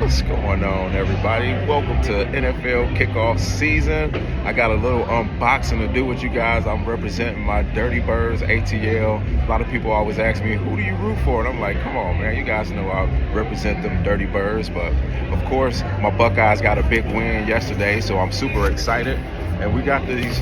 What's going on, everybody? Welcome to NFL kickoff season. I got a little unboxing to do with you guys. I'm representing my Dirty Birds ATL. A lot of people always ask me, who do you root for? And I'm like, come on, man. You guys know I represent them Dirty Birds. But, of course, my Buckeyes got a big win yesterday, so I'm super excited. And we got this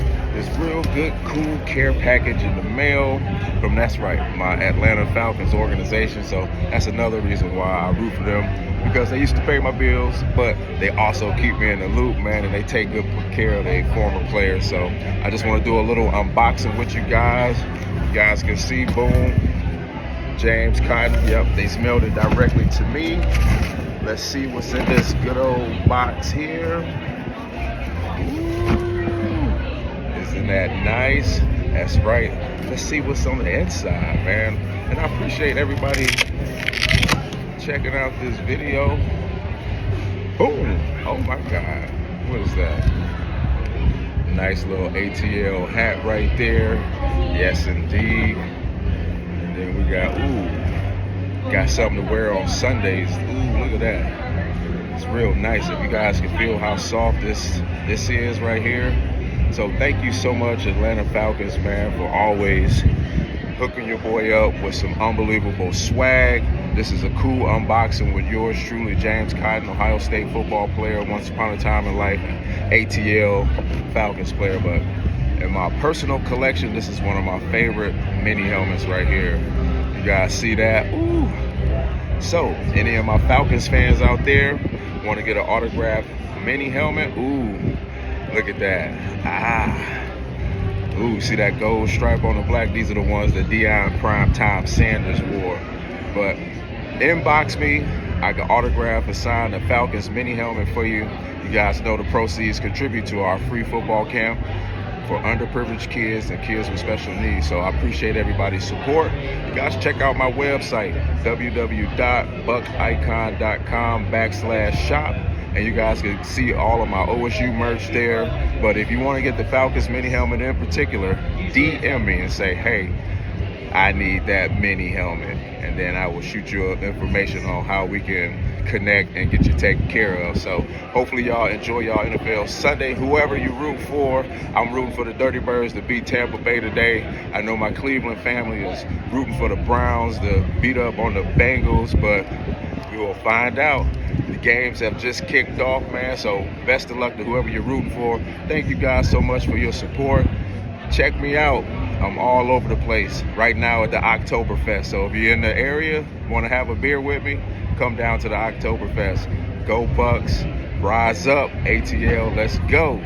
real good, cool care package in the mail from, that's right, my Atlanta Falcons organization. So that's another reason why I root for them, because they used to pay my bills, but they also keep me in the loop, man, and they take good care of their former players. So I just want to do a little unboxing with you guys. You guys can see, boom, James Cotton. Yep, they mailed it directly to me. Let's see what's in this good old box here. Isn't that nice? That's right. Let's see what's on the inside, man. And I appreciate everybody checking out this video. Boom. Oh my God. What is that? Nice little ATL hat right there. Yes, indeed. And then we got something to wear on Sundays. Ooh, look at that. It's real nice. If you guys can feel how soft this is right here. So thank you so much, Atlanta Falcons, man, for always hooking your boy up with some unbelievable swag. This is a cool unboxing with yours truly, James Cotton, Ohio State football player, once upon a time in life, ATL Falcons player. But in my personal collection, this is one of my favorite mini helmets right here. You guys see that? Ooh. So, any of my Falcons fans out there want to get an autographed mini helmet? Ooh. Look at that. Ooh, see that gold stripe on the black? These are the ones that Deion Primetime Sanders wore. But inbox me. I can autograph and sign the Falcons mini helmet for you. You guys know the proceeds contribute to our free football camp for underprivileged kids and kids with special needs. So I appreciate everybody's support. You guys check out my website, www.buckicon.com/shop. And you guys can see all of my OSU merch there. But if you want to get the Falcons mini helmet in particular, DM me and say, hey, I need that mini helmet. And then I will shoot you information on how we can connect and get you taken care of. So hopefully y'all enjoy y'all NFL Sunday. Whoever you root for, I'm rooting for the Dirty Birds to beat Tampa Bay today. I know my Cleveland family is rooting for the Browns to beat up on the Bengals, but we will find out. The games have just kicked off, man, so best of luck to whoever you're rooting for. Thank you guys so much for your support. Check me out. I'm all over the place right now at the Oktoberfest. So if you're in the area, want to have a beer with me, come down to the Oktoberfest. Go Bucks, rise up, ATL, let's go.